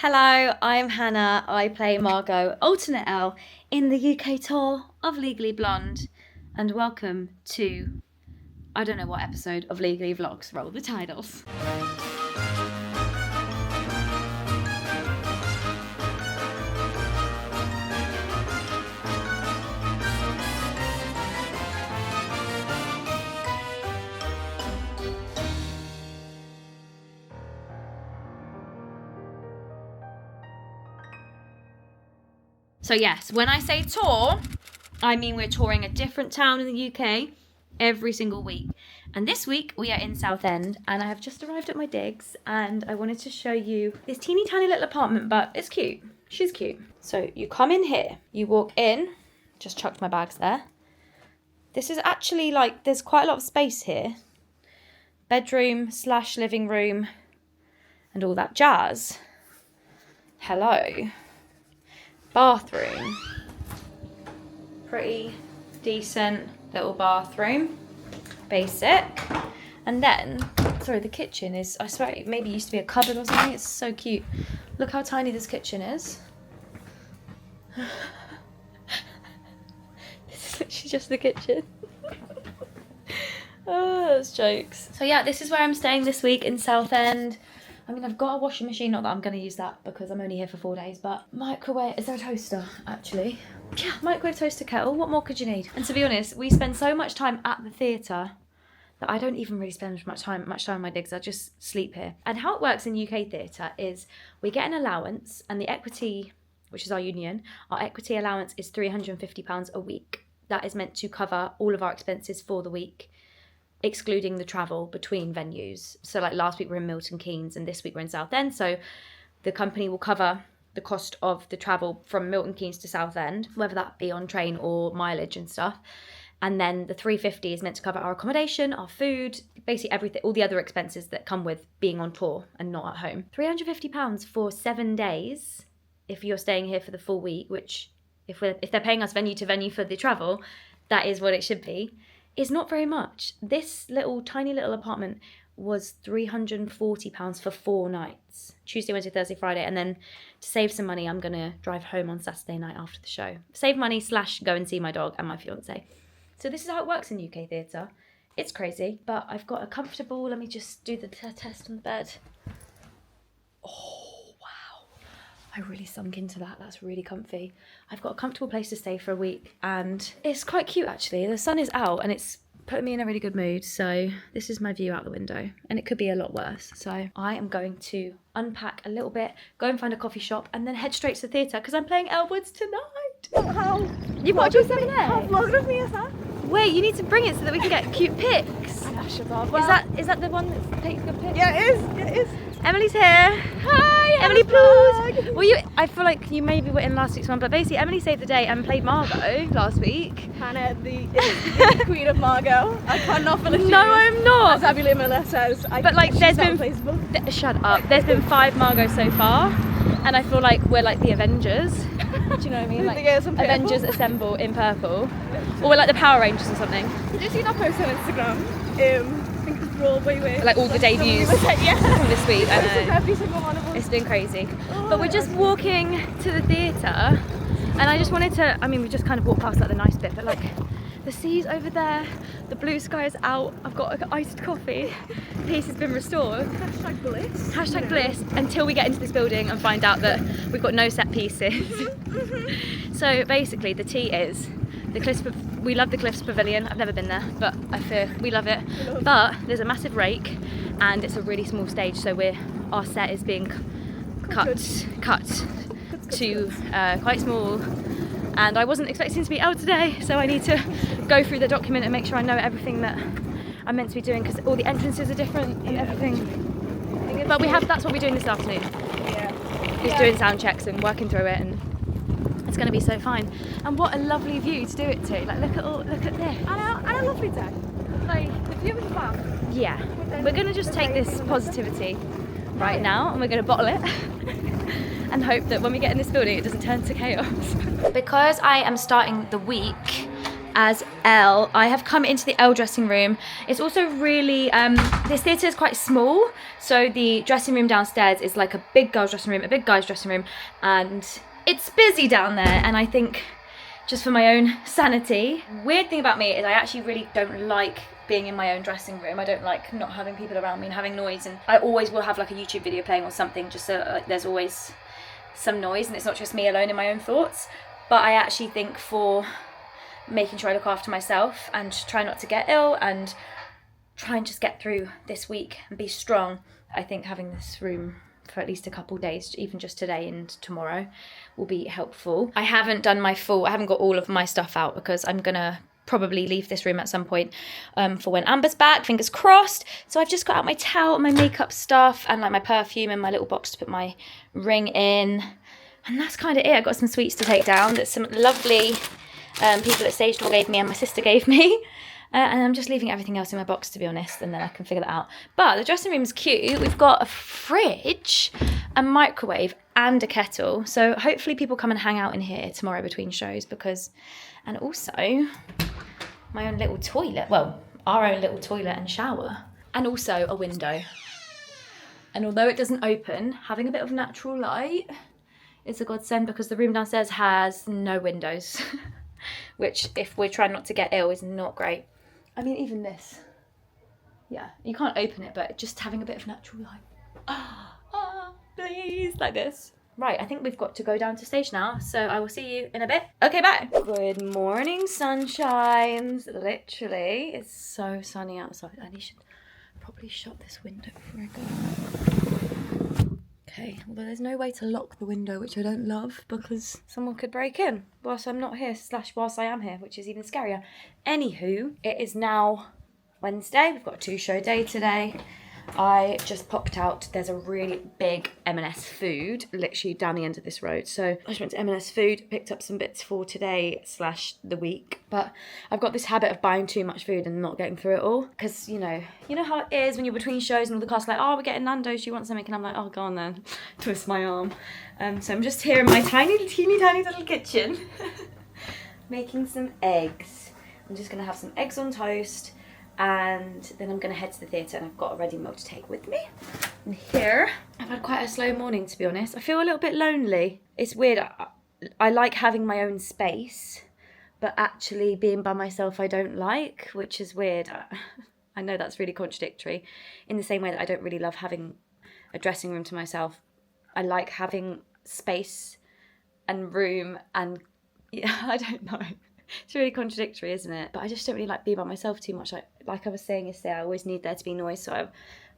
Hello, I'm Hannah. I play Margot, alternate Elle, in the UK tour of Legally Blonde. And welcome to, I don't know what episode of Legally Vlogs. Roll the titles. So yes, when I say tour, I mean we're touring a different town in the UK every single week. And this week we are in Southend and I have just arrived at my digs and I wanted to show you this teeny tiny little apartment, but it's cute. She's cute. So you come in here, you walk in, just chucked my bags there. This is actually like, there's quite a lot of space here. Bedroom / living room and all that jazz. Hello. Bathroom. Pretty decent little bathroom. Basic. And then, sorry, the kitchen is, I swear it maybe used to be a cupboard or something. It's so cute. Look how tiny this kitchen is. This is literally just the kitchen. Oh, that's jokes. So yeah, this is where I'm staying this week in Southend. I mean, I've got a washing machine, not that I'm going to use that because I'm only here for 4 days, but microwave, is there a toaster, actually? Yeah, microwave, toaster, kettle, what more could you need? And to be honest, we spend so much time at the theatre that I don't even really spend much time on my digs, I just sleep here. And how it works in UK theatre is we get an allowance and the equity, which is our union, our equity allowance is £350 a week. That is meant to cover all of our expenses for the week, excluding the travel between venues. So like last week we're in Milton Keynes and this week we're in Southend. So the company will cover the cost of the travel from Milton Keynes to Southend, whether that be on train or mileage and stuff. And then the 350 is meant to cover our accommodation, our food, basically everything, all the other expenses that come with being on tour and not at home. £350 for 7 days if you're staying here for the full week, which if they're paying us venue to venue for the travel, that is what it should be. Is not very much. This little tiny little apartment was £340 for 4 nights. Tuesday, Wednesday, Thursday, Friday. And then to save some money, I'm going to drive home on Saturday night after the show. Save money / go and see my dog and my fiance. So this is how it works in UK theatre. It's crazy, but I've got a comfortable, let me just do the test on the bed. Oh, wow. I really sunk into that. That's really comfy. I've got a comfortable place to stay for a week and it's quite cute actually. The sun is out and it's putting me in a really good mood. So this is my view out the window and it could be a lot worse. So I am going to unpack a little bit, go and find a coffee shop and then head straight to the theatre because I'm playing Elle Woods tonight. How? You've got to do 7 How vlog me is that? Wait, you need to bring it so that we can get cute pics. Is that the one that takes good pics? Yeah, it is. Emily's here. Hi, Emily Plews. Well, I feel like you maybe were in last week's one, but basically Emily saved the day and played Margot last week. Hannah, the queen of Margot. I cannot feel ashamed. No, I'm not. As Abby Lee Miller says. But like, there's been shut up. There's been 5 Margot so far, and I feel like we're like the Avengers. Do you know what I mean? Like Avengers assemble in purple, or we're like the Power Rangers or something. Did you see that post on Instagram? I think it's Broadway with like all the debuts from this week. I know. Every single one of them. It's been crazy. But we're just walking to the theatre, and I just wanted to. I mean, we just kind of walked past like the nice bit, but like the sea's over there, the blue sky is out. I've got an iced coffee. Peace has been restored. Hashtag bliss. Hashtag bliss until we get into this building and find out that we've got no set pieces. So basically, the tea is the Cliffs. We love the Cliffs Pavilion. I've never been there, but I fear we love it. But there's a massive rake, and it's a really small stage, so our set is being cut to quite small. And I wasn't expecting to be out today, so I need to go through the document and make sure I know everything that I'm meant to be doing because all the entrances are different and everything. But that's what we're doing this afternoon. Just doing sound checks and working through it, and it's going to be so fine. And what a lovely view to do it to. Like look at this. And a lovely day. Like the view is fab. Yeah. We're going to just take this positivity right now and we're going to bottle it. And hope that when we get in this building it doesn't turn to chaos. Because I am starting the week as Elle. I have come into the Elle dressing room. It's also really, this theatre is quite small, so the dressing room downstairs is like a big girl's dressing room, a big guy's dressing room, and it's busy down there, and I think just for my own sanity. Weird thing about me is I actually really don't like being in my own dressing room. I don't like not having people around me and having noise, and I always will have like a YouTube video playing or something, just so like there's always some noise and it's not just me alone in my own thoughts. But I actually think for making sure I look after myself and try not to get ill and try and just get through this week and be strong, I think having this room for at least a couple of days, even just today and tomorrow, will be helpful. I haven't got all of my stuff out because I'm gonna probably leave this room at some point for when Amber's back, fingers crossed. So I've just got out my towel and my makeup stuff and like my perfume and my little box to put my ring in, and that's kind of it. I got some sweets to take down that some lovely people at Stage Door gave me and my sister gave me. And I'm just leaving everything else in my box, to be honest, and then I can figure that out. But the dressing room's cute. We've got a fridge, a microwave, and a kettle. So hopefully people come and hang out in here tomorrow between shows and also my own little toilet. Well, our own little toilet and shower. And also a window. And although it doesn't open, having a bit of natural light is a godsend because the room downstairs has no windows. Which, if we're trying not to get ill, is not great. I mean, even this. Yeah, you can't open it, but just having a bit of natural light. Please, like this. Right, I think we've got to go down to stage now, so I will see you in a bit. Okay, bye. Good morning, sunshines. Literally, it's so sunny outside. I should probably shut this window before I go. Okay, although there's no way to lock the window, which I don't love, because someone could break in whilst I'm not here, / whilst I am here, which is even scarier. Anywho, it is now Wednesday. We've got a 2-show day today. I just popped out. There's a really big M&S food literally down the end of this road. So I just went to M&S food, picked up some bits for today / the week. But I've got this habit of buying too much food and not getting through it all. Because, you know how it is when you're between shows and all the cast like, oh, we're getting Nando's, do you want something? And I'm like, oh, go on then. Twist my arm. So I'm just here in my teeny tiny little kitchen making some eggs. I'm just going to have some eggs on toast. And then I'm going to head to the theatre, and I've got a ready meal to take with me. And here, I've had quite a slow morning, to be honest. I feel a little bit lonely. It's weird. I like having my own space, but actually being by myself I don't like, which is weird. I know that's really contradictory. In the same way that I don't really love having a dressing room to myself. I like having space and room and, yeah, I don't know. It's really contradictory, isn't it? But I just don't really like being by myself too much. Like I was saying yesterday, I always need there to be noise. So I've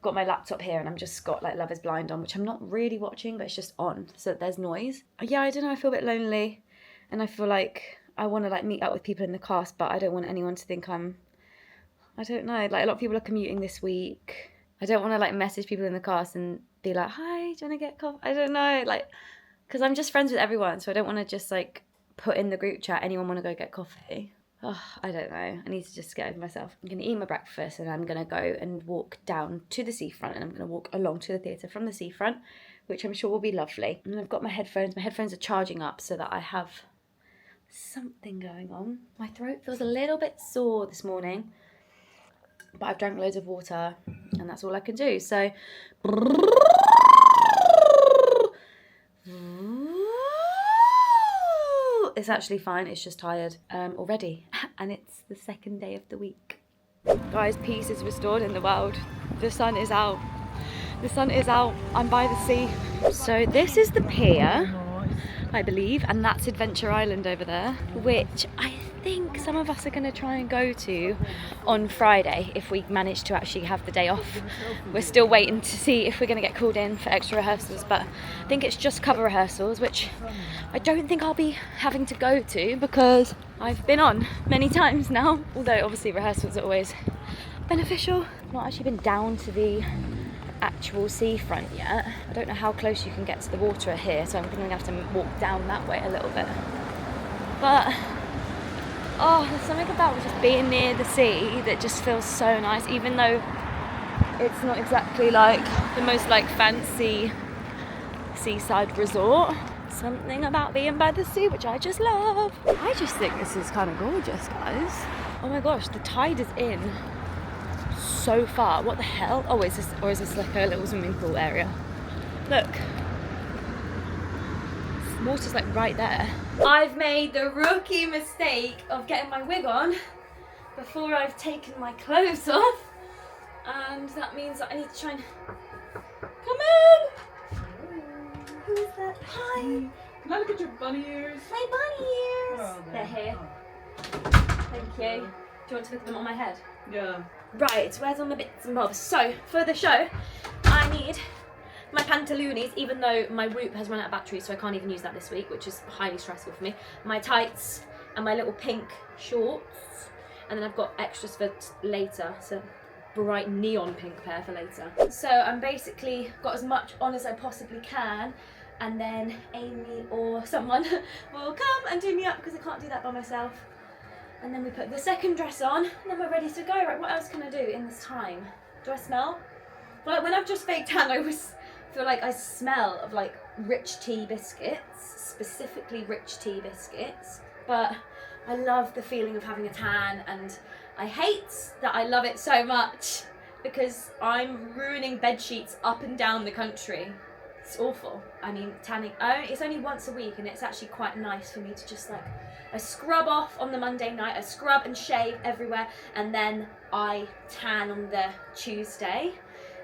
got my laptop here and I'm just got like Love is Blind on, which I'm not really watching, but it's just on. So there's noise. Yeah, I don't know. I feel a bit lonely. And I feel like I want to like meet up with people in the cast, but I don't want anyone to think I don't know. Like a lot of people are commuting this week. I don't want to like message people in the cast and be like, hi, do you want to get coffee? I don't know. Like, because I'm just friends with everyone. So I don't want to just like put in the group chat, anyone want to go get coffee? Oh, I don't know. I need to just get over myself. I'm going to eat my breakfast and I'm going to go and walk down to the seafront, and I'm going to walk along to the theatre from the seafront, which I'm sure will be lovely. And I've got my headphones. My headphones are charging up so that I have something going on. My throat feels a little bit sore this morning, but I've drank loads of water and that's all I can do. So it's actually fine, it's just tired already. And it's the second day of the week. Guys, peace is restored in the world. The sun is out. The sun is out. I'm by the sea. So this is the pier, I believe, and that's Adventure Island over there, which I think some of us are going to try and go to on Friday if we manage to actually have the day off. We're still waiting to see if we're going to get called in for extra rehearsals, but I think it's just cover rehearsals, which I don't think I'll be having to go to because I've been on many times now, although obviously rehearsals are always beneficial. I've not actually been down to the actual seafront yet. I don't know how close you can get to the water here, so I'm going to have to walk down that way a little bit. But oh, there's something about just being near the sea that just feels so nice, even though it's not exactly like the most like fancy seaside resort. Something about being by the sea, which I just love. I just think this is kind of gorgeous, guys. Oh my gosh, the tide is in so far. What the hell? Oh, is this like a little swimming pool area? Look. Water's like right there. I've made the rookie mistake of getting my wig on before I've taken my clothes off. And that means that I need to try and... Come in! Who is that? Hi! Can I look at your bunny ears? My bunny ears! Oh, they're here. Thank you. Do you want to look at them on my head? Yeah. Right, where's all my bits and bobs? So, for the show, I need my pantaloonies, even though my Whoop has run out of battery, so I can't even use that this week, which is highly stressful for me. My tights and my little pink shorts. And then I've got extras for later, so bright neon pink pair for later. So I'm basically got as much on as I possibly can, and then Amy or someone will come and do me up because I can't do that by myself. And then we put the second dress on, and then we're ready to go. Right, what else can I do in this time? Do I smell? Well, like when I've just faked tan, I always feel like I smell of like rich tea biscuits, specifically rich tea biscuits. But I love the feeling of having a tan, and I hate that I love it so much because I'm ruining bed sheets up and down the country. It's awful. I mean, tanning, it's only once a week, and it's actually quite nice for me to just like, I scrub off on the Monday night, I scrub and shave everywhere, and then I tan on the Tuesday.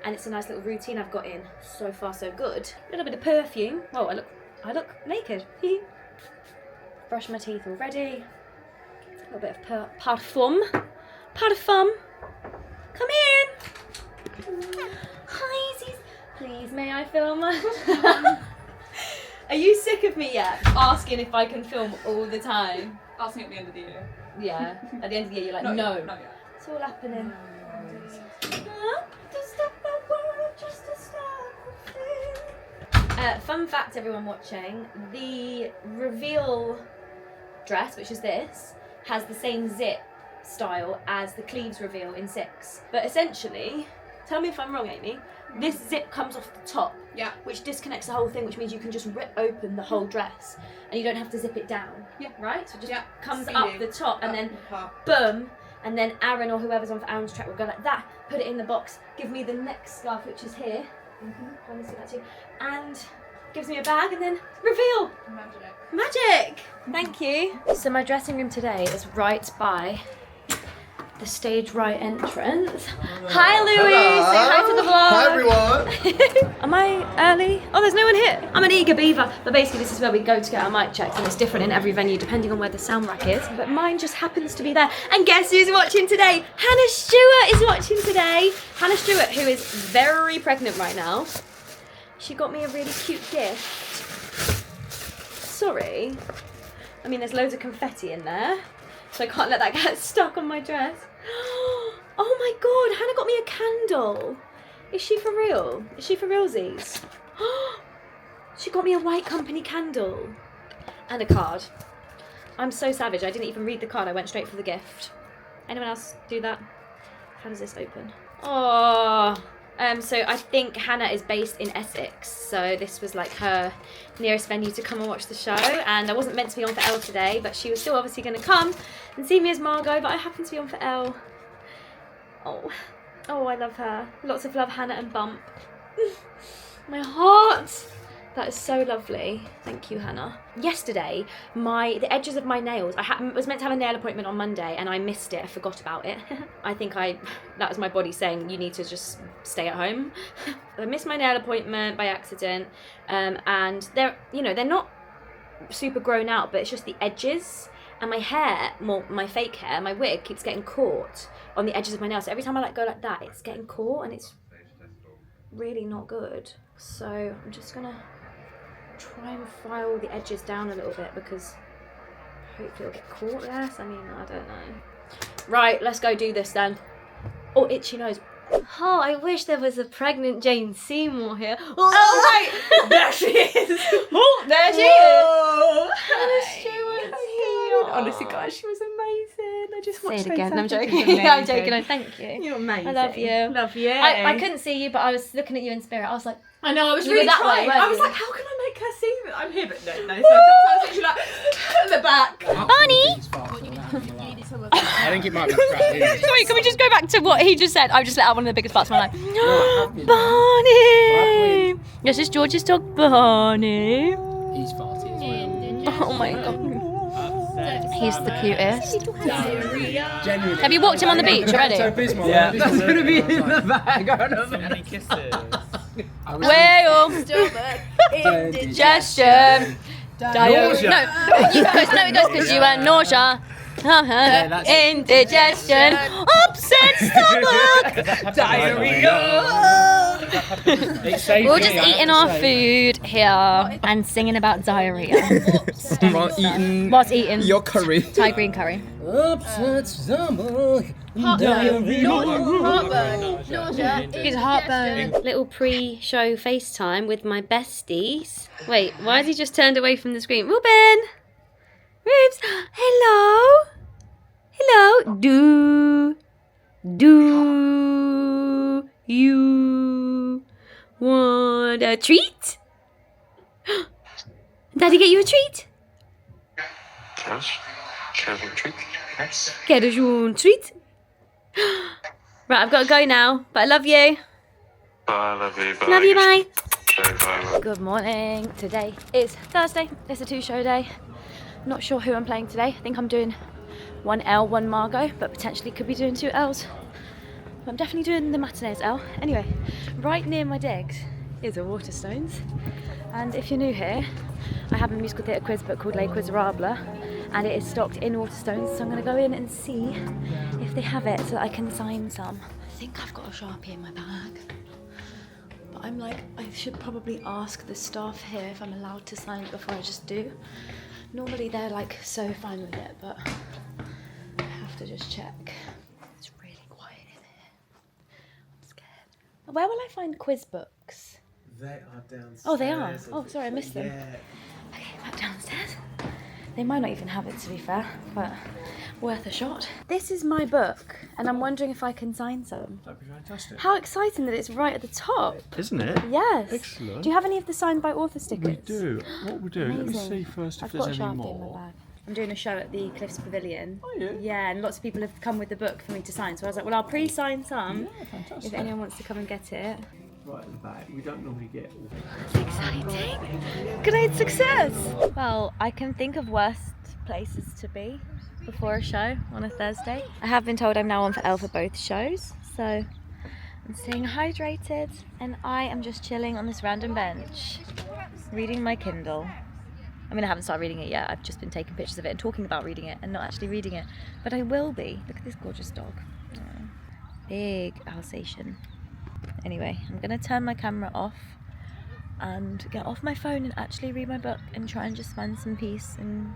And it's a nice little routine I've got in. So far, so good. A little bit of perfume. Oh, I look naked. Brush my teeth already. A little bit of parfum. Parfum. Come in. Hi, Sis. Please, may I film? Are you sick of me yet? Asking if I can film all the time. Asking at the end of the year. Yeah. At the end of the year, you're like, Not no. yet, not yet. It's all happening. Fun fact, everyone watching, the reveal dress, which is this, has the same zip style as the Cleves reveal in 6. But essentially, tell me if I'm wrong, Amy, this zip comes off the top, Yeah. which disconnects the whole thing, which means you can just rip open the whole dress and you don't have to zip it down. Yeah. Right? So it just Yeah. comes See up you. the top and then Up. boom, and then Aaron or whoever's on for Aaron's track will go like that, put it in the box, give me the next scarf, which is here. I want to see that too. And gives me a bag, and then reveal. Magic. Magic! Thank you. So my dressing room today is right by the stage right entrance. Hi Louise, Hello. say hi to the vlog. Hi everyone. Am I early? Oh, there's no one here. I'm an eager beaver. But basically this is where we go to get our mic checked, and it's different in every venue depending on where the sound rack is. But mine just happens to be there. And guess who's watching today? Hannah Stewart is watching today. Hannah Stewart, who is very pregnant right now. She got me a really cute gift. Sorry. I mean, there's loads of confetti in there, so I can't let that get stuck on my dress. Oh my god, Hannah got me a candle. Is she for real? Is she for realsies? She got me a White Company candle. And a card. I'm so savage, I didn't even read the card, I went straight for the gift. Anyone else do that? How does this open? Oh. So I think Hannah is based in Essex, so this was like her nearest venue to come and watch the show, and I wasn't meant to be on for Elle today, but she was still obviously going to come and see me as Margot, but I happened to be on for Elle. Oh, I love her. Lots of love, Hannah and Bump. My heart! That is so lovely. Thank you, Hannah. Yesterday, the edges of my nails, I was meant to have a nail appointment on Monday and I missed it. I forgot about it. I think that was my body saying, you need to just stay at home. I missed my nail appointment by accident. And they're not super grown out, but it's just the edges. And my hair, my fake hair, my wig keeps getting caught on the edges of my nails. So every time I go like that, it's getting caught and it's really not good. So I'm just gonna try and file the edges down a little bit because hopefully it'll get caught less. I mean, I don't know. Right, let's go do this then. Oh, itchy nose. Oh, I wish there was a pregnant Jane Seymour here. Oh, right. There she is. Oh, there she Whoa. is. Hannah Stewart. Honestly, guys, she was amazing. I just watched Say it again. I'm Southend. joking. I'm joking. Oh, thank you. You're amazing. I love you. Love you. I couldn't see you, but I was looking at you in spirit. I was like, I know, I was You were really that way, trying. weren't I was you? like, how can I make her see me? I I'm here, but no. So I was like at the back. Barney! I think it might be crap. Sorry, can we just go back to what he just said? I've just let out one of the biggest farts of my life. No, Barney! This is George's dog, Barney. He's farty as well. Oh my god. He's the cutest. Genuinely. Have you walked him on the beach already? Yeah. That's going to be in the bag. Any kisses? Whale! Indigestion! Nausea. No, it goes because you had nausea. Indigestion, upset stomach, diarrhea. We're just eating our food here and singing about diarrhea. Whilst eating your curry. Thai green curry. Upset stomach. It's heartburn. Little pre-show FaceTime with my besties. Wait, why has he just turned away from the screen? Ruben! Rubes! Hello! Hello! Do you want a treat? Daddy get you a treat? Yes. Can I have a treat? Yes. Get us your treat? Right, I've got to go now, but I love you. Bye, love you. Bye. Love you, bye. Bye. Good morning. Today is Thursday. It's a 2-show day. Not sure who I'm playing today. I think I'm doing 1 Elle, 1 Margot, but potentially could be doing 2 L's. But I'm definitely doing the matinees L. Anyway, right near my digs is a Waterstones. And if you're new here, I have a musical theatre quiz book called Les Quizzerables, and it is stocked in Waterstones, so I'm going to go in and see if they have it so that I can sign some. I think I've got a Sharpie in my bag. But I'm like, I should probably ask the staff here if I'm allowed to sign it before I just do. Normally they're like so fine with it, but I have to just check. It's really quiet in here. I'm scared. Where will I find quiz books? They are downstairs. Oh, they are? Oh, sorry, I missed them. Yeah. Okay, back downstairs. They might not even have it, to be fair, but worth a shot. This is my book, and I'm wondering if I can sign some. That'd be fantastic. How exciting that it's right at the top. Isn't it? Yes. Excellent. Do you have any of the signed by author stickers? We do. What we'll do, let me Amazing. see first if I've there's got a any Sharpie in my more. bag. I'm doing a show at the Cliffs Pavilion. Oh, yeah? Yeah, and lots of people have come with the book for me to sign. So I was like, well, I'll pre-sign some Yeah, fantastic. if anyone wants to come and get it. Right at the back. We don't normally get all It's exciting. Great success. Well, I can think of worse places to be before a show on a Thursday. I have been told I'm now on for Elle for both shows, so I'm staying hydrated, and I am just chilling on this random bench, reading my Kindle. I mean, I haven't started reading it yet. I've just been taking pictures of it and talking about reading it and not actually reading it, but I will be. Look at this gorgeous dog. Oh, big Alsatian. Anyway, I'm gonna turn my camera off and get off my phone and actually read my book and try and just find some peace and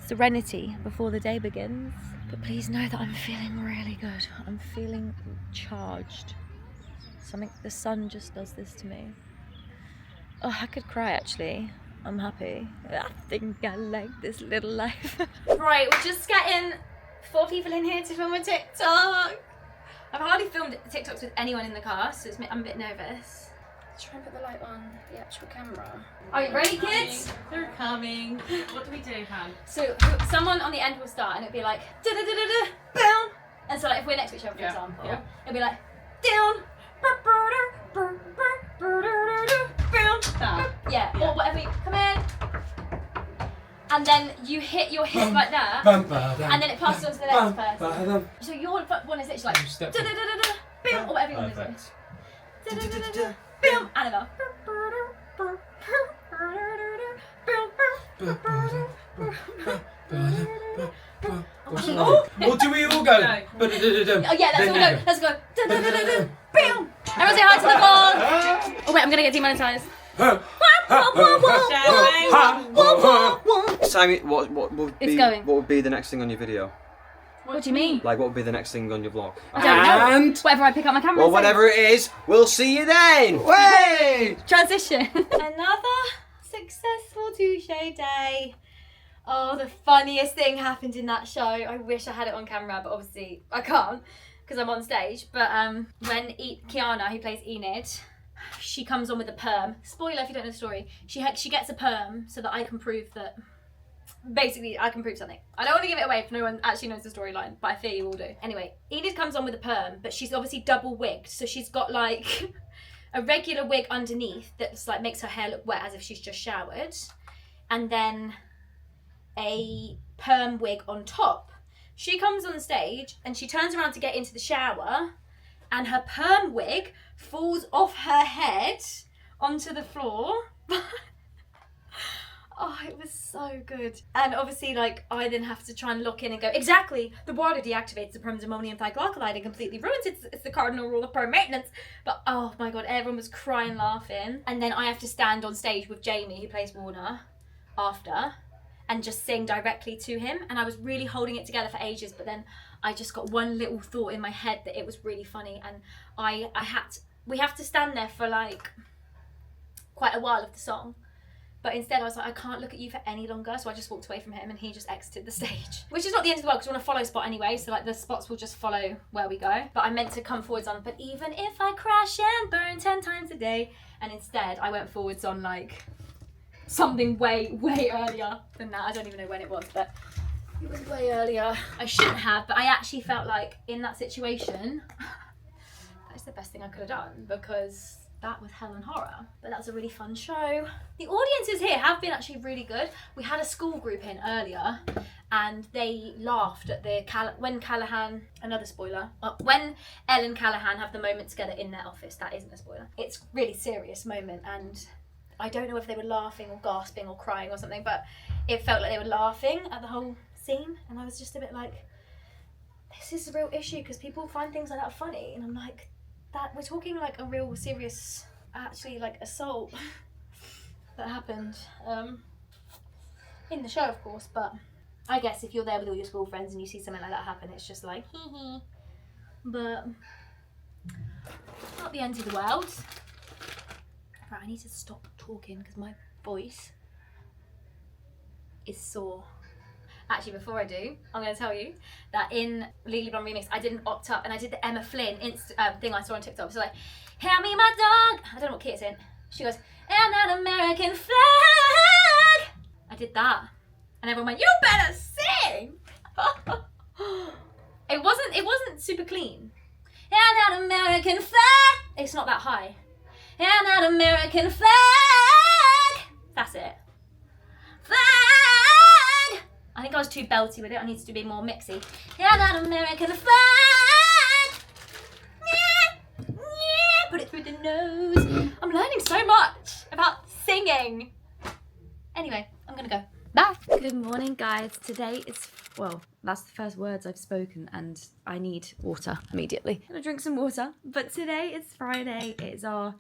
serenity before the day begins. But please know that I'm feeling really good. I'm feeling charged. The sun just does this to me. Oh, I could cry actually. I'm happy. I think I like this little life. Right, we're just getting 4 people in here to film a TikTok. I've hardly filmed TikToks with anyone in the car, so I'm a bit nervous. Let's try and put the light on the actual camera. Are you ready, kids? They're coming. What do we do, Han? So someone on the end will start, and it'll be like da da da da da, boom. And so like if we're next to each other, for example, it'll be like down, yeah, or whatever. Come in, and then you hit your hip like that, and then it passes on to the next person. So your one is literally like da da da da da, boom, or whatever you want to do. Da da da da da, boom, Annabelle. Or do we all go? Oh yeah, let's all go. Let's go. Boom. Everyone say hi to the vlog. Oh wait, I'm gonna get demonetized. Sammy, what would be going. what would be the next thing on your video? What do you mean? Like, what would be the next thing on your vlog? I don't know. And Whatever I pick up my camera. Well, and say. whatever it is, we'll see you then. Way! Transition. Another successful 2-show day. Oh, the funniest thing happened in that show. I wish I had it on camera, but obviously I can't because I'm on stage. But when Kiana, who plays Enid, she comes on with a perm. Spoiler if you don't know the story. She gets a perm so that I can prove that. Basically, I can prove something. I don't want to give it away if no one actually knows the storyline, but I fear you all do. Anyway, Enid comes on with a perm, but she's obviously double wigged, so she's got like a regular wig underneath that's like makes her hair look wet as if she's just showered, and then a perm wig on top. She comes on stage and she turns around to get into the shower, and her perm wig falls off her head onto the floor. Oh, it was so good. And obviously, like, I then have to try and lock in and go, exactly, the water deactivates the perm's-ammonium thioglycolide and completely ruins it. It's the cardinal rule of perm maintenance. But, oh my God, everyone was crying, laughing. And then I have to stand on stage with Jamie, who plays Warner, after, and just sing directly to him. And I was really holding it together for ages, but then I just got one little thought in my head that it was really funny. And we have to stand there for, like, quite a while of the song. But instead I was like, I can't look at you for any longer, so I just walked away from him and he just exited the stage. Which is not the end of the world, because we're on a follow spot anyway, so like the spots will just follow where we go. But I meant to come forwards on, but even if I crash and burn 10 times a day, and instead I went forwards on like something way, way earlier than that. I don't even know when it was, but it was way earlier. I shouldn't have, but I actually felt like in that situation, that's the best thing I could have done, because that was hell and horror. But that was a really fun show. The audiences here have been actually really good. We had a school group in earlier and they laughed at when Callahan, another spoiler, when Elle and Callahan have the moment together in their office. That isn't a spoiler. It's a really serious moment, and I don't know if they were laughing or gasping or crying or something, but it felt like they were laughing at the whole scene, and I was just a bit like, this is a real issue because people find things like that funny, and I'm like, that we're talking like a real serious, actually like assault that happened in the show, of course. But I guess if you're there with all your school friends and you see something like that happen, it's just like hee. But not the end of the world. Right, I need to stop talking because my voice is sore. Actually, before I do, I'm going to tell you that in Legally Blonde Remix, I didn't opt up and I did the Emma Flynn thing I saw on TikTok. So like, hand me my dog. I don't know what key it's in. She goes, and an American flag. I did that. And everyone went, you better sing. It wasn't super clean. And an American flag. It's not that high. And an American flag. That's it. Flag. I think I was too belty with it. I needed to be more mixy. Yeah, that American flag. Yeah, yeah. Put it through the nose. I'm learning so much about singing. Anyway, I'm gonna go. Bye. Good morning, guys. Today is, well, that's the first words I've spoken, and I need water immediately. I'm gonna drink some water. But today is Friday. It's our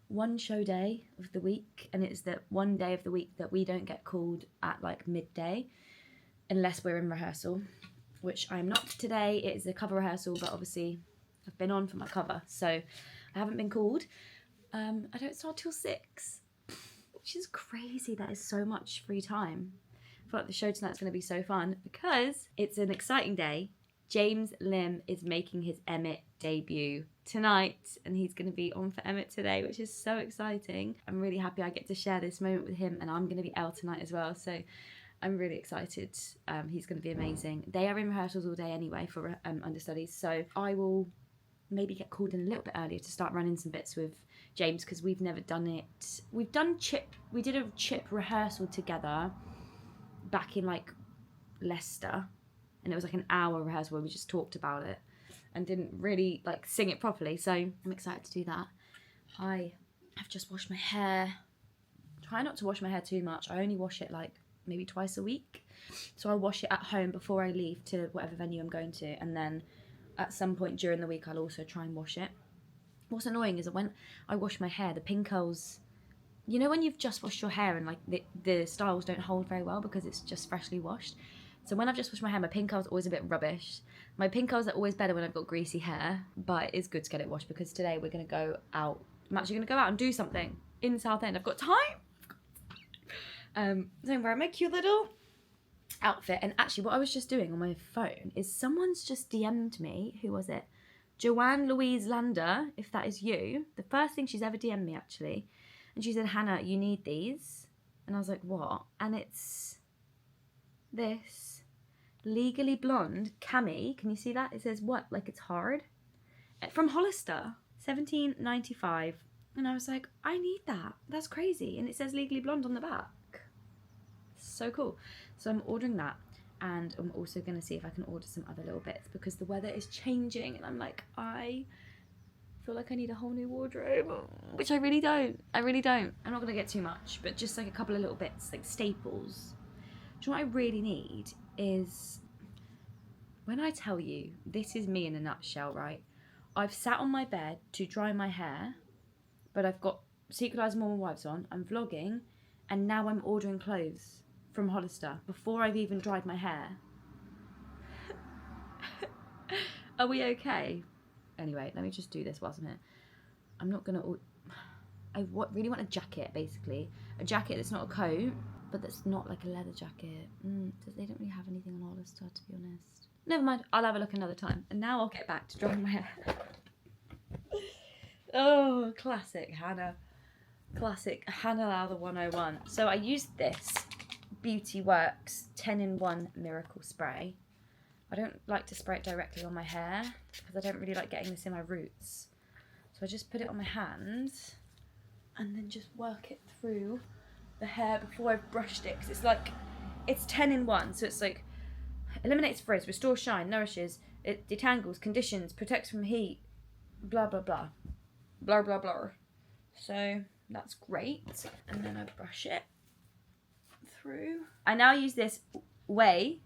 one show day of the week, and it's the one day of the week that we don't get called at like midday. Unless we're in rehearsal, which I'm not today. It is a cover rehearsal, but obviously I've been on for my cover, so I haven't been called. I don't start till 6, which is crazy. That is so much free time. I feel like the show tonight's going to be so fun because it's an exciting day. James Lim is making his Emmett debut tonight, and he's going to be on for Emmett today, which is so exciting. I'm really happy I get to share this moment with him, and I'm going to be Elle tonight as well, so I'm really excited. He's going to be amazing. They are in rehearsals all day anyway for understudies, so I will maybe get called in a little bit earlier to start running some bits with James, because we've never done it. We did a chip rehearsal together back in like Leicester, and it was like an hour rehearsal where we just talked about it and didn't really like sing it properly, so I'm excited to do that. I have just washed my hair. Try not to wash my hair too much. I only wash it like maybe twice a week, so I'll wash it at home before I leave to whatever venue I'm going to, and then at some point during the week I'll also try and wash it. What's annoying is that when I wash my hair, the pin curls, you know when you've just washed your hair and like the styles don't hold very well because it's just freshly washed. So when I've just washed my hair, my pin curls are always a bit rubbish. My pin curls are always better when I've got greasy hair, but it's good to get it washed because today we're going to go out. I'm actually going to go out and do something in Southend. I've got time. So I'm wearing my cute little outfit, and actually what I was just doing on my phone is someone's just DM'd me. Who was it? Joanne Louise Lander, if that is you, the first thing she's ever DM'd me actually, and she said, Hannah, you need these. And I was like, what? And it's this Legally Blonde cami. Can you see that? It says what? Like it's hard. From Hollister, $17.95. And I was like, I need that. That's crazy. And it says Legally Blonde on the back. So cool. So I'm ordering that. And I'm also going to see if I can order some other little bits because the weather is changing. And I'm like, I feel like I need a whole new wardrobe. Which I really don't. I really don't. I'm not going to get too much. But just like a couple of little bits, like staples. Do you know what I really need is... When I tell you, this is me in a nutshell, right? I've sat on my bed to dry my hair. But I've got Secret Eyes Mormon Wives on. I'm vlogging. And now I'm ordering clothes from Hollister before I've even dried my hair. Are we okay? Anyway, let me just do this whilst I'm here. I'm not gonna... really want a jacket, basically. A jacket that's not a coat, but that's not like a leather jacket. They don't really have anything on Hollister, to be honest. Never mind, I'll have a look another time. And now I'll get back to drying my hair. Oh, classic Hannah. Classic Hannah Lau the 101. So I used this Beauty Works 10-in-1 Miracle Spray. I don't like to spray it directly on my hair because I don't really like getting this in my roots. So I just put it on my hands and then just work it through the hair before I've brushed it. Because it's 10-in-1. So it's like eliminates frizz, restores shine, nourishes, it detangles, conditions, protects from heat, blah, blah, blah. Blah, blah, blah. So that's great. And then I brush it through. I now use this Way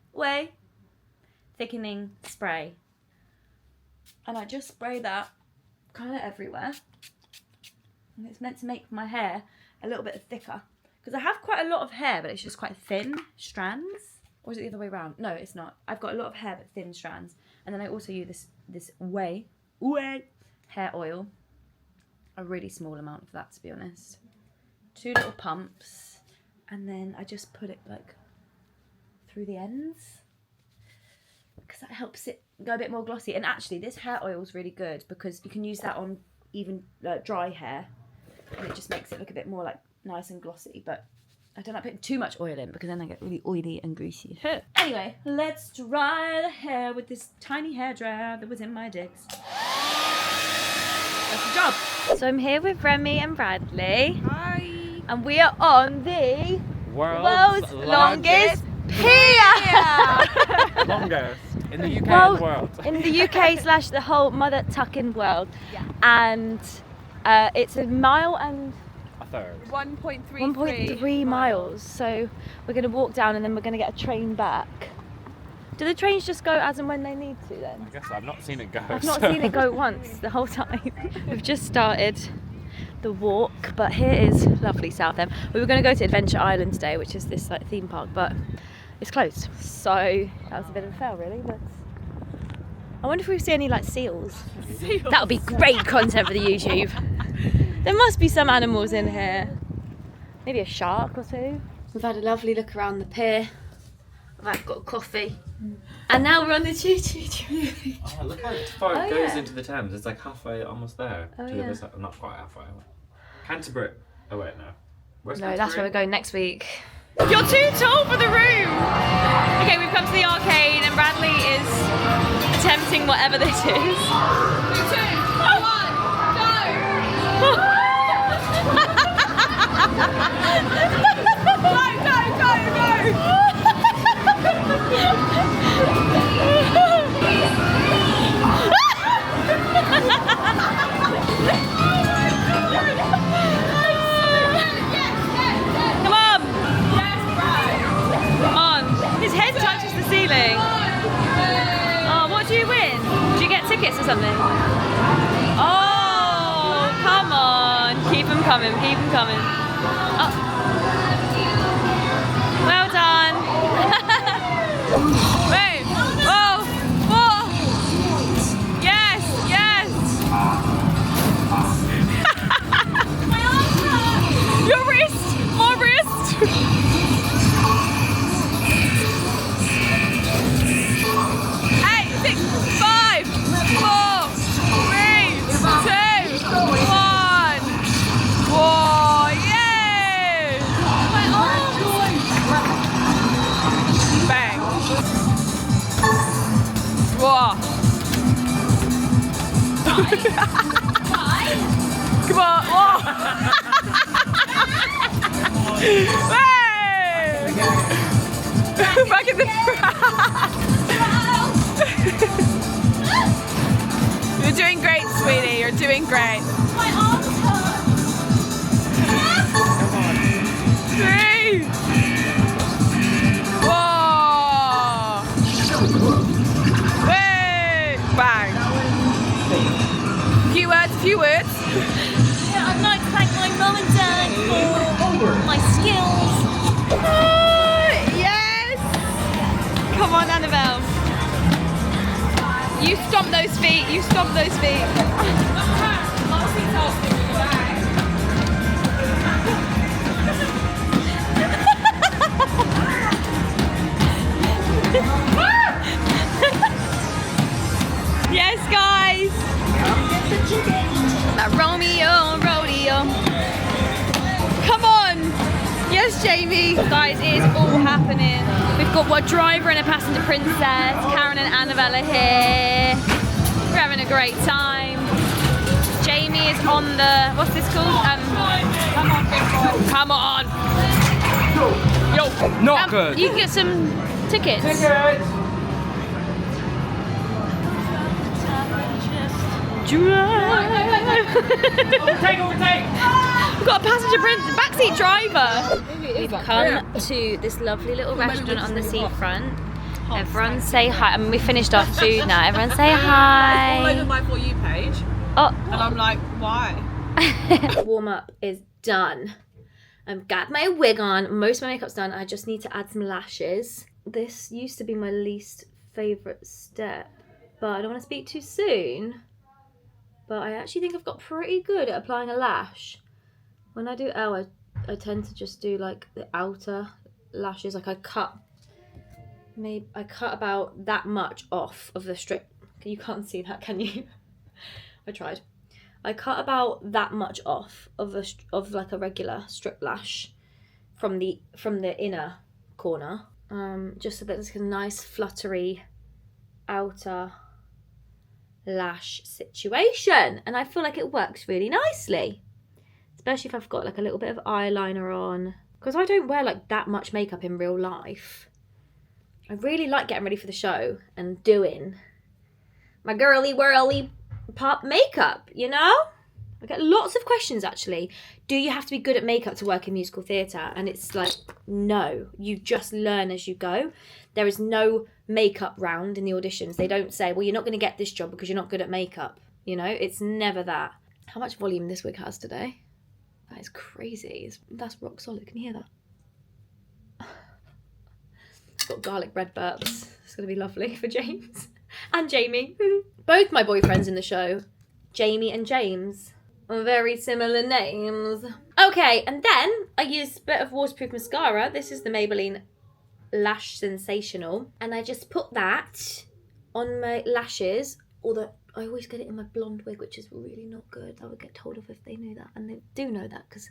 thickening spray. And I just spray that kind of everywhere. And it's meant to make my hair a little bit thicker. Because I have quite a lot of hair, but it's just quite thin strands. Or is it the other way around? No, it's not. I've got a lot of hair, but thin strands. And then I also use this Way hair oil. A really small amount of that, to be honest. 2 little pumps. And then I just put it like through the ends. Because that helps it go a bit more glossy. And actually, this hair oil is really good because you can use that on even dry hair. And it just makes it look a bit more like nice and glossy. But I don't like putting too much oil in because then I get really oily and greasy. Anyway, let's dry the hair with this tiny hair dryer that was in my digs. That's the job. So I'm here with Remy and Bradley. Hi. And we are on the world's longest pier. Longest in the UK and the world. In the UK / the whole mother tucking world. Yeah. And it's a mile and A third. 1.3 miles. So we're going to walk down and then we're going to get a train back. Do the trains just go as and when they need to then? I guess I've not seen it go. I've not seen it go once the whole time. We've just started the walk, but here is lovely Southend. We were going to go to Adventure Island today, which is this like theme park, but it's closed. So that was a bit of a fail, really. But I wonder if we see any like seals. That would be great content for the YouTube. There must be some animals in here. Maybe a shark or two. We've had a lovely look around the pier. I've got a coffee. And now we're on the choo-choo. Oh, look how far it goes yeah. into the Thames. It's like halfway, almost there. Oh, to the other side. Not quite halfway. Canterbury. Oh wait, no. Where's No, Canterbury? that's where we're going next week. You're too tall for the room. Okay, we've come to the arcade and Bradley is attempting whatever this is. 3, 2, 1, go! Go! Come on! Come on! His head touches the ceiling. Oh, what do you win? Do you get tickets or something? Oh, come on! Keep them coming. Keep them coming. Oh. Well done. Wait. Oh. Oh. Yes. Yes. Your wrist. More wrist. 8, 6, 5, 4, Come on. Oh. Hey! Back in the You're doing great, sweetie. You're doing great. My arms hurt. 3. Whoa! Hey! Bang! Few words. Yeah, I'd like to thank my mum and dad for my skills. Oh, yes! Come on, Annabelle. You stomp those feet. You stomp those feet. Yes, guys. That Romeo rodeo. Come on. Yes, Jamie. Guys, it is all happening. We've got what driver and a passenger princess. Karen and Annabelle are here. We're having a great time. Jamie is on the, what's this called? Come on. Yo. Not good. You can get some tickets. Overtake, overtake! We've got a passenger backseat driver. We've come to this lovely little restaurant on the seafront. Everyone say hi. I mean, we finished our food now. Everyone say hi. All over my For You page. Oh. And I'm like, why? Warm up is done. I've got my wig on. Most of my makeup's done. I just need to add some lashes. This used to be my least favourite step, but I don't want to speak too soon. But I actually think I've got pretty good at applying a lash. When I do Elle, I tend to just do like the outer lashes. Like I cut about that much off of the strip. You can't see that, can you? I tried. I cut about that much off of like a regular strip lash from the inner corner, just so that there's a nice fluttery outer lash situation, and I feel like it works really nicely, especially if I've got like a little bit of eyeliner on, because I don't wear like that much makeup in real life. I really like getting ready for the show and doing my girly whirly pop makeup, you know? I get lots of questions actually. Do you have to be good at makeup to work in musical theatre? And it's like, no, you just learn as you go. There is no makeup round in the auditions. They don't say, well, you're not going to get this job because you're not good at makeup. You know, it's never that. How much volume this wig has today? That is crazy. That's rock solid. Can you hear that? It's got garlic bread burps. It's going to be lovely for James and Jamie. Both my boyfriends in the show, Jamie and James, are very similar names. Okay, and then I used a bit of waterproof mascara. This is the Maybelline Lash Sensational, and I just put that on my lashes, although I always get it in my blonde wig, which is really not good. I would get told off if they knew that, and they do know that because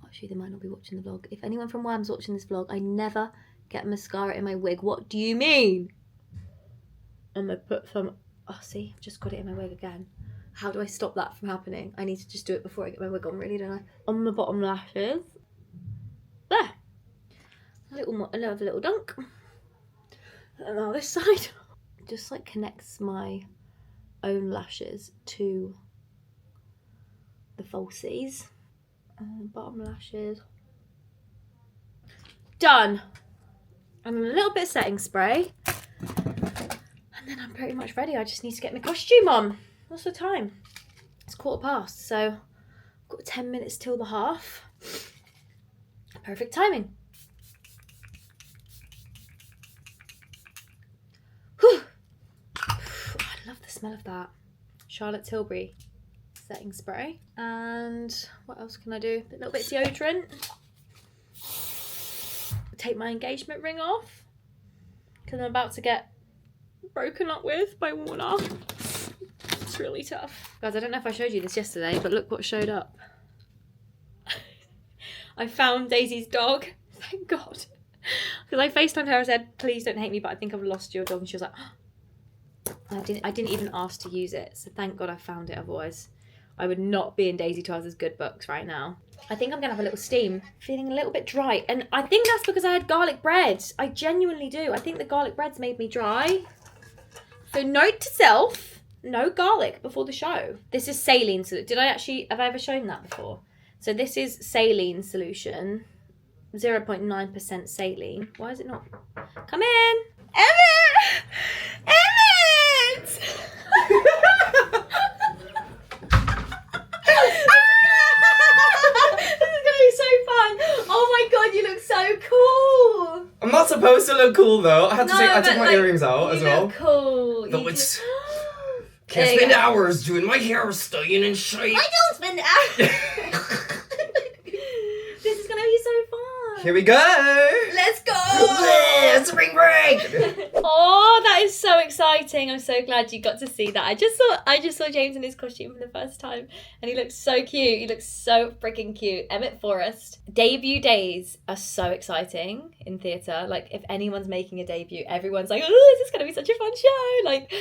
actually they might not be watching the vlog. If anyone from Wham's watching this vlog, I never get mascara in my wig. What do you mean? I'm gonna put some, oh see, I've just got it in my wig again. How do I stop that from happening? I need to just do it before I get my wig on, really, don't I? On the bottom lashes. There. Another little dunk. And now this side. Just like connects my own lashes to the falsies. Bottom lashes. Done. And then a little bit of setting spray. And then I'm pretty much ready. I just need to get my costume on. What's the time? It's 15:15, so I've got 10 minutes till the half. Perfect timing. Whew. I love the smell of that. Charlotte Tilbury setting spray. And what else can I do? A little bit of deodorant. Take my engagement ring off, because I'm about to get broken up with by Warner. It's really tough. Guys, I don't know if I showed you this yesterday, but look what showed up. I found Daisy's dog. Thank God. Because I FaceTimed her and said, please don't hate me, but I think I've lost your dog. And she was like, oh, I didn't even ask to use it, so thank God I found it, otherwise I would not be in Daisy Twice's good books right now. I think I'm gonna have a little steam. Feeling a little bit dry, and I think that's because I had garlic bread. I genuinely do. I think the garlic bread's made me dry. So note to self, no garlic before the show. This is saline solution. Have I ever shown that before? So this is saline solution, 0.9% saline. Why is it not? Come in, Emmett! Emmett! Oh my god, you look so cool! I'm not supposed to look cool though. I had to I took my like, earrings out as well. You look cool. Though You it's There can't you spend go. hours doing my hair staying in shape. I don't spend hours. This is gonna be so fun. Here we go. Let's go. Yeah, spring break. Oh, that is so exciting! I'm so glad you got to see that. I just saw James in his costume for the first time, and he looks so cute. He looks so freaking cute. Emmett Forrest. Debut days are so exciting in theatre. Like, if anyone's making a debut, everyone's like, "Oh, this is gonna be such a fun show!" Like.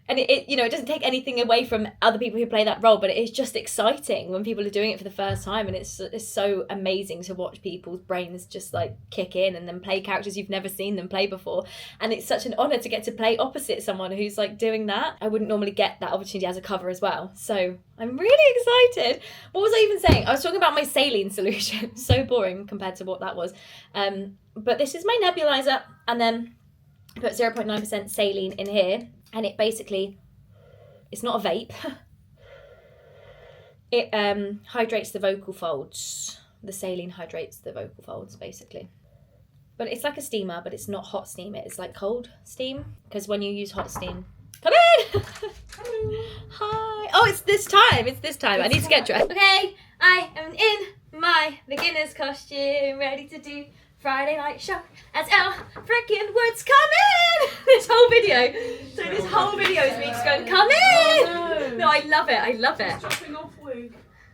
And it doesn't take anything away from other people who play that role, but it is just exciting when people are doing it for the first time, and it's so amazing to watch people's brains just like kick in and then play characters you've never seen them play before. And it's such an honour to get to play opposite someone who's like doing that. I wouldn't normally get that opportunity as a cover as well, so I'm really excited. What was I even saying? I was talking about my saline solution. So boring compared to what that was. But this is my nebulizer, and then I put 0.9% saline in here. And it basically, it's not a vape. It hydrates the vocal folds. The saline hydrates the vocal folds, basically. But it's like a steamer, but it's not hot steam. It's like cold steam. Because when you use hot steam... Come in! Hi! Oh, it's this time. I need to get dressed. Okay, I am in my beginner's costume, ready to do Friday night show as Elle freaking Woods. Come in! This whole video. So this whole video is me just going, come in! No, I love it. Dropping off wig.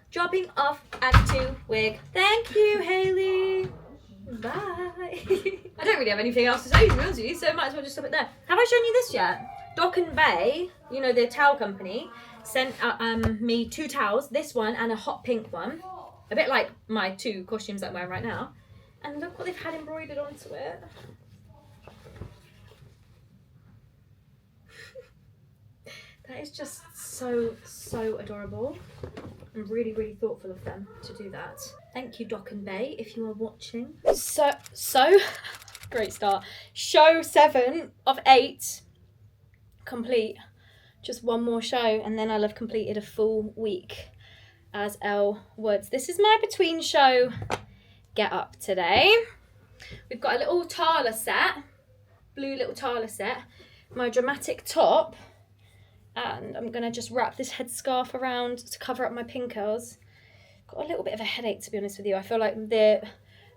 Dropping off Act 2 wig. Thank you, Hayley. Bye. I don't really have anything else to say, to be honest with you, so might as well just stop it there. Have I shown you this yet? Dock and Bay, you know, the towel company, sent me 2 towels, this one and a hot pink one. A bit like my 2 costumes that I'm wearing right now. And look what they've had embroidered onto it. That is just so adorable. I'm really, really thoughtful of them to do that. Thank you, Dock and Bay, if you are watching. So great start. Show 7 of 8 complete. Just one more show, and then I'll have completed a full week as Elle Woods. This is my between show get up today. We've got a little Tala set, blue little Tala set, my dramatic top, and I'm gonna just wrap this headscarf around to cover up my pin curls. Got a little bit of a headache, to be honest with you. I feel like the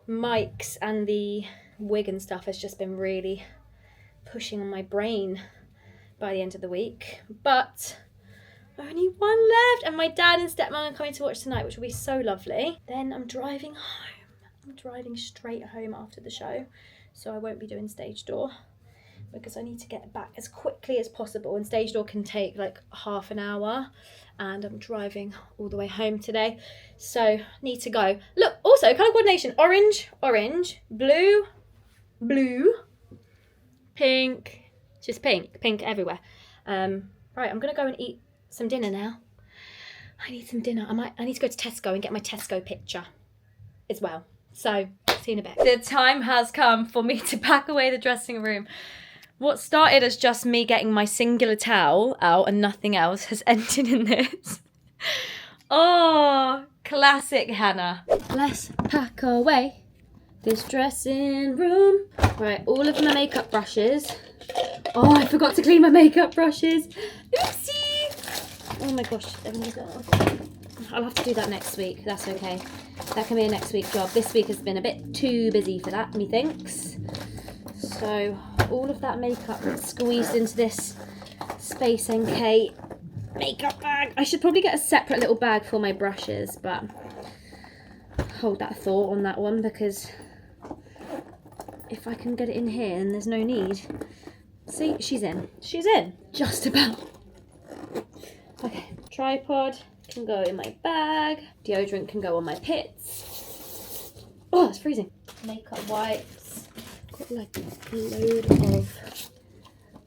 mics and the wig and stuff has just been really pushing on my brain by the end of the week, but only one left, and my dad and stepmom are coming to watch tonight, which will be so lovely. Then I'm driving home. I'm driving straight home after the show, so I won't be doing stage door because I need to get back as quickly as possible, and stage door can take like half an hour, and I'm driving all the way home today, so need to go. Look, also colour coordination: orange, blue, pink, just pink everywhere. Right, I'm gonna go and eat some dinner now. I need some dinner. I need to go to Tesco and get my Tesco picture as well. So, see you in a bit. The time has come for me to pack away the dressing room. What started as just me getting my singular towel out and nothing else has ended in this. Oh, classic Hannah. Let's pack away this dressing room. Right, all of my makeup brushes. Oh, I forgot to clean my makeup brushes. Oopsie. Oh my gosh, they're gonna go. I'll have to do that next week. That's okay. That can be a next week job. This week has been a bit too busy for that, methinks. So all of that makeup squeezed into this Space NK makeup bag. I should probably get a separate little bag for my brushes, but hold that thought on that one, because if I can get it in here, then there's no need See, she's in. She's in. Just about. Okay, tripod can go in my bag. Deodorant can go on my pits. Oh, it's freezing. Makeup wipes. Got like a load of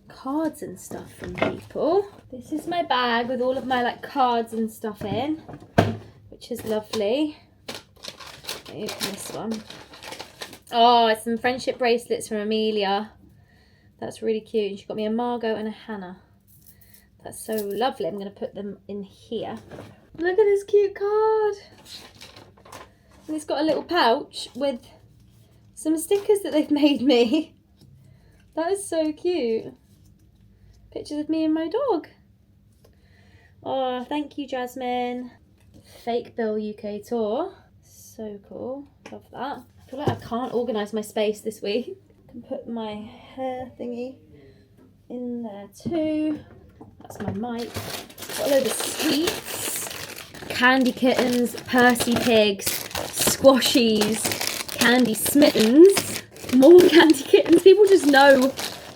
cards and stuff from people. This is my bag with all of my like cards and stuff in, which is lovely. Let me open this one. Oh, it's some friendship bracelets from Amelia. That's really cute. And she got me a Margot and a Hannah. That's so lovely. I'm going to put them in here. Look at this cute card. And it's got a little pouch with some stickers that they've made me. That is so cute. Pictures of me and my dog. Oh, thank you, Jasmine. Fake Bill UK tour. So cool. Love that. I feel like I can't organise my space this week. I can put my hair thingy in there too. That's my mic. Got a load of sweets. Candy kittens, Percy pigs, squashies, candy smittens, more candy kittens. People just know.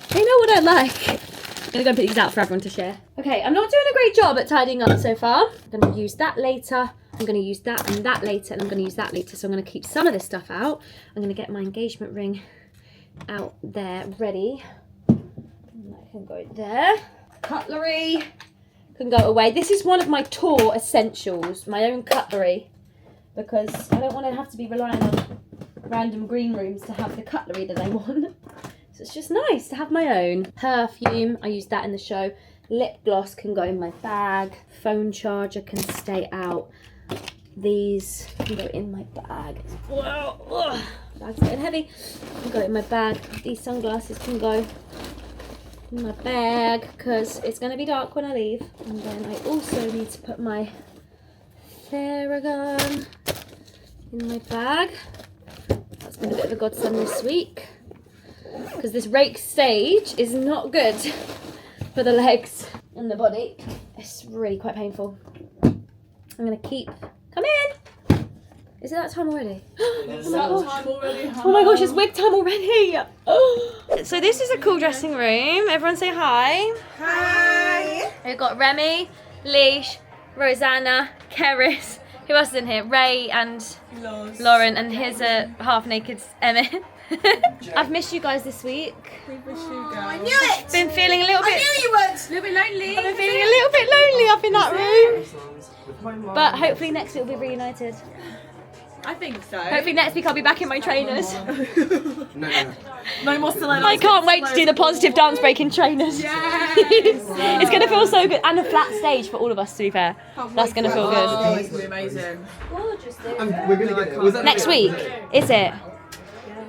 They know what I like. I'm gonna go put these out for everyone to share. Okay, I'm not doing a great job at tidying up so far. I'm gonna use that later. I'm gonna use that and that later, and I'm gonna use that later. So I'm gonna keep some of this stuff out. I'm gonna get my engagement ring out there ready. And that can go there. Cutlery can go away. This is one of my tour essentials, my own cutlery, because I don't want to have to be relying on random green rooms to have the cutlery that I want. So it's just nice to have my own. Perfume, I use that in the show. Lip gloss can go in my bag. Phone charger can stay out. These can go in my bag. Whoa, bag's getting heavy. Can go in my bag. These sunglasses can go in my bag because it's going to be dark when I leave. And then I also need to put my Theragun in my bag. That's been a bit of a godsend this week because this rake stage is not good for the legs and the body. It's really quite painful. I'm going to keep... Come in! Is it that time already? Oh my gosh, it's wig time already! So this is a cool dressing room. Everyone say hi. Hi. We've got Remy, Leash, Rosanna, Keris. Who else is in here? Ray and Lauren, and here's a half-naked Emmett. I've missed you guys this week. I knew it. Been feeling a little bit... I knew you would. A little bit lonely. I've been feeling a little bit lonely up in that room. But hopefully next week we'll be reunited. I think so. Hopefully next week I'll be back in my trainers. No more stilettos. I can't wait to do the positive dance breaking trainers. Yes. It's going to feel so good. And a flat stage for all of us, to be fair. That's going to feel good. Oh, it's going to be amazing. We're gonna get. Was that Next week, is it?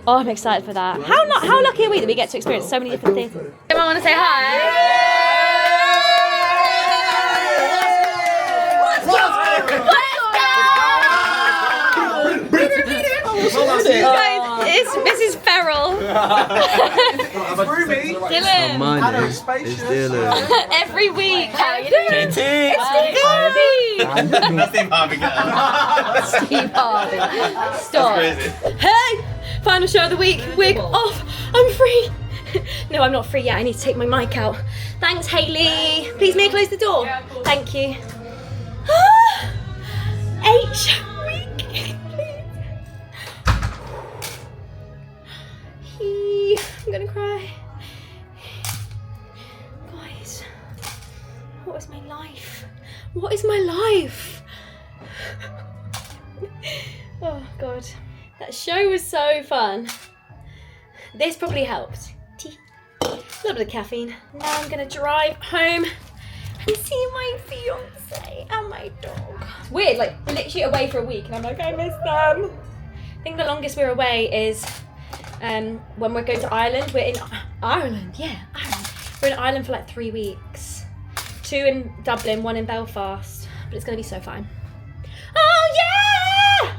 Oh, I'm excited for that. How lucky are we that we get to experience so many different theatres? Anyone want to say hi? Guys, it's Mrs. Ferrell. Dylan. My name is Dylan. Every week. How you doing? It's Harvey. Nothing Harvey. Steve Harvey. Stop. That's crazy. Hey! Final show of the week. Wig off. I'm free. No, I'm not free yet. I need to take my mic out. Thanks, Hayley. Please may I close the door? Yeah, of course. Thank you. H week. I'm gonna cry. Guys, what is my life? What is my life? Oh God, that show was so fun. This probably helped. Tea. A little bit of caffeine. Now I'm gonna drive home and see my fiance and my dog. It's weird, like literally away for a week and I'm like, I miss them. I think the longest we're away is when we're going to Ireland. We're in Ireland, yeah, Ireland. We're in Ireland for like 3 weeks. 2 in Dublin, 1 in Belfast. But it's gonna be so fun. Oh yeah!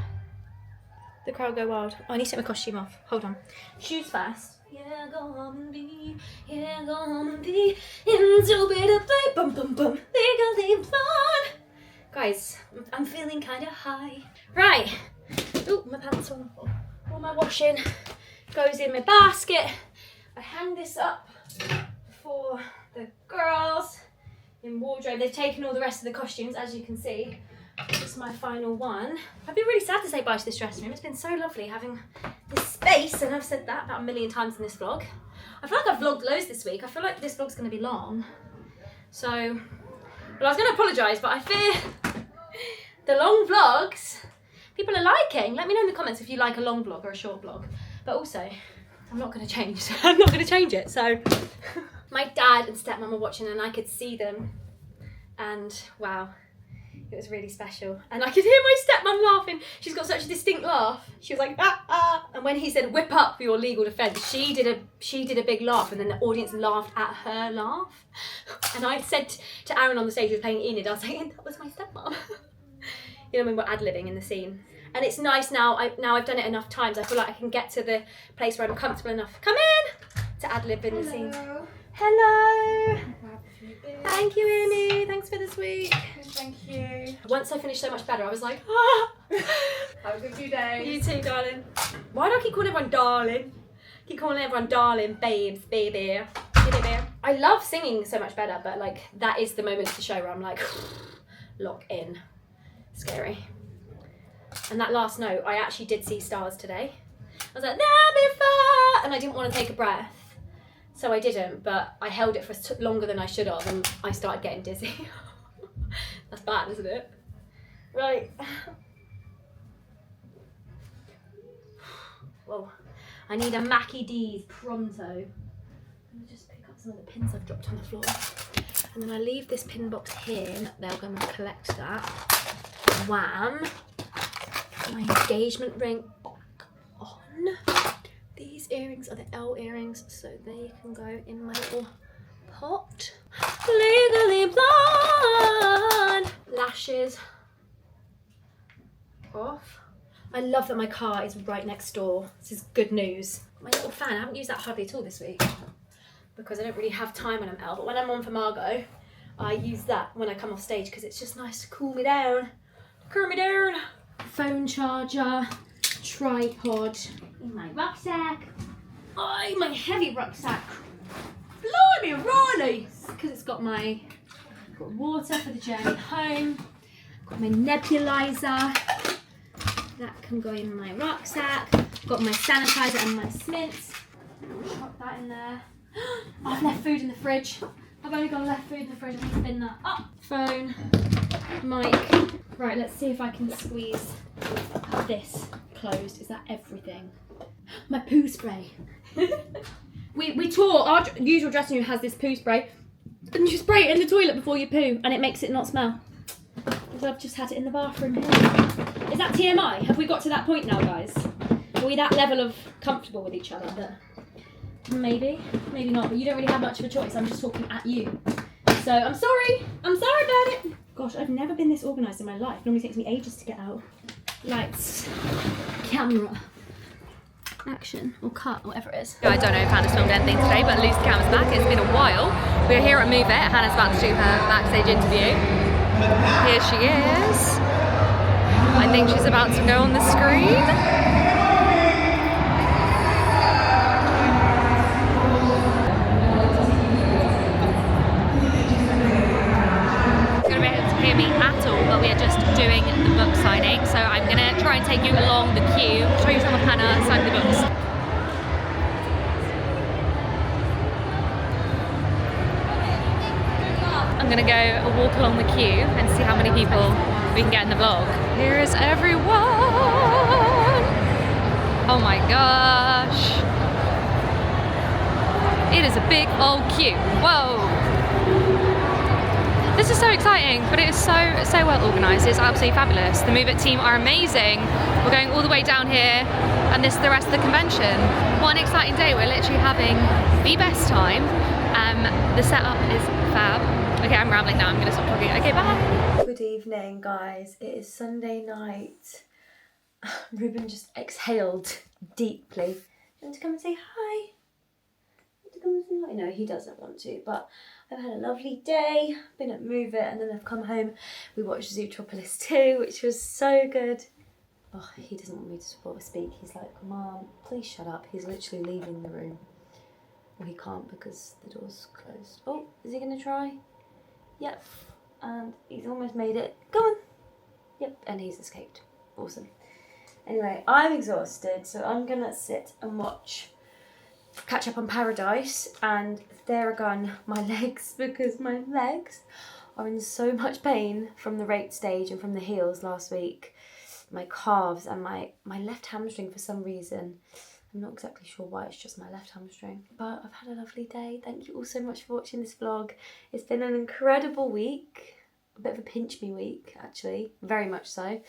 The crowd go wild. Oh, I need to take my costume off. Hold on. Shoes first. Yeah, go on and be. Yeah, go on and be. Into better play. Bum bum bum. They're gonna leave fun. Guys, I'm feeling kind of high. Right. Ooh, my pants on. All my washing goes in my basket. I hang this up for the girls in wardrobe. They've taken all the rest of the costumes, as you can see. This is my final one. I've been really sad to say bye to this dressing room. It's been so lovely having this space, and I've said that about a million times in this vlog. I feel like I've vlogged loads this week. I feel like this vlog's going to be long. So, well, I was going to apologise, but I fear the long vlogs people are liking. Let me know in the comments if you like a long vlog or a short vlog. But also, I'm not going to change. I'm not going to change it. So, my dad and stepmom were watching and I could see them. And wow. It was really special. And I could hear my stepmom laughing. She's got such a distinct laugh. She was like, ah, ah. And when he said, whip up for your legal defence, she did a big laugh, and then the audience laughed at her laugh. And I said to Aaron on the stage who was playing Enid, I was like, that was my stepmom. You know, when we're ad-libbing in the scene. And it's nice now, I've done it enough times, I feel like I can get to the place where I'm comfortable enough. Come in! To ad-lib in the scene. Hello! Thank you, Amy. Thanks for this week. Thank you. Once I finished So Much Better, I was like, ah! Have a good few days. You too, darling. Why do I keep calling everyone darling? Keep calling everyone darling, babes, baby. I love singing So Much Better, but like, that is the moment of the show where I'm like, lock in. Scary. And that last note, I actually did see stars today. I was like, there before! And I didn't want to take a breath. So I didn't, but I held it for longer than I should have, and I started getting dizzy. That's bad, isn't it? Right. Whoa. I need a Mackie D's pronto. Let me just pick up some of the pins I've dropped on the floor. And then I leave this pin box here, and they're going to collect that. Wham. My engagement ring back on. These earrings are the Elle earrings, so they can go in my little pot. Legally blonde. Lashes off. I love that my car is right next door. This is good news. My little fan, I haven't used that hardly at all this week because I don't really have time when I'm Elle, but when I'm on for Margot, I use that when I come off stage because it's just nice to cool me down. Cool me down. Phone charger, tripod, in my rucksack. Oh, my heavy rucksack. Blimey, Riley! Because it's got water for the journey home. Got my nebulizer. That can go in my rucksack. Got my sanitizer and my Smiths. Pop that in there. I've left food in the fridge. I've only got left food in the fridge. I need to bin that up. Phone, mic. Right, let's see if I can squeeze this closed. Is that everything? My poo spray. we tore, our usual dressing room has this poo spray, and you spray it in the toilet before you poo and it makes it not smell. So I've just had it in the bathroom here. Is that TMI? Have we got to that point now, guys? Are we that level of comfortable with each other that maybe not, but you don't really have much of a choice. I'm just talking at you. So I'm sorry about it. Gosh, I've never been this organised in my life. It normally takes me ages to get out. Lights, camera, action, or cut, whatever it is. I don't know if Hannah's filmed anything today, but at least the camera's back. It's been a while. We're here at Move It. Hannah's about to do her backstage interview. Here she is. I think she's about to go on the screen. Hear me at all, but we are just doing the book signing, so I'm gonna try and take you along the queue, show you some of Hannah signing the books. I'm gonna go a walk along the queue and see how many people we can get in the vlog. Here is everyone! Oh my gosh! It is a big old queue. Whoa! This is so exciting, but it is so well organised. It's absolutely fabulous. The Move It team are amazing. We're going all the way down here, and this is the rest of the convention. What an exciting day. We're literally having the best time. The setup is fab. Okay, I'm rambling now. I'm going to stop talking. Okay, bye. Good evening, guys. It is Sunday night. Ruben just exhaled deeply. You want to come and say hi? You want to come and say hi? No, he doesn't want to, but I've had a lovely day, been at Move It, and then I've come home. We watched Zootropolis 2, which was so good. Oh, he doesn't want me to speak. He's like, Mom, please shut up. He's literally leaving the room. Well, he can't because the door's closed. Oh, is he going to try? Yep. And he's almost made it. Go on. Yep, and he's escaped. Awesome. Anyway, I'm exhausted, so I'm going to sit and catch up on Paradise and Theragun my legs because my legs are in so much pain from the rape stage and from the heels last week. My calves and my left hamstring for some reason. I'm not exactly sure why, it's just my left hamstring. But I've had a lovely day. Thank you all so much for watching this vlog. It's been an incredible week. A bit of a pinch me week, actually. Very much so.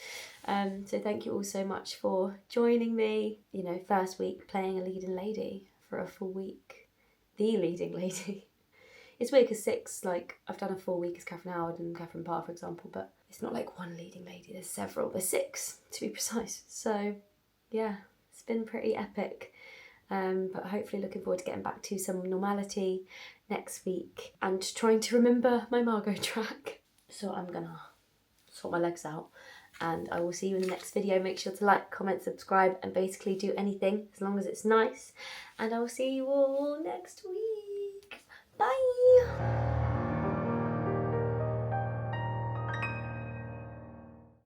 So thank you all so much for joining me. You know, first week playing a leading lady for a full week. The leading lady. It's weird because I've done a full week as Catherine Howard and Catherine Parr, for example, but it's not like one leading lady, there's several. There's 6, to be precise. So, yeah. It's been pretty epic, but hopefully looking forward to getting back to some normality next week and trying to remember my Margot track. So I'm gonna sort my legs out and I will see you in the next video. Make sure to like, comment, subscribe and basically do anything as long as it's nice. And I will see you all next week.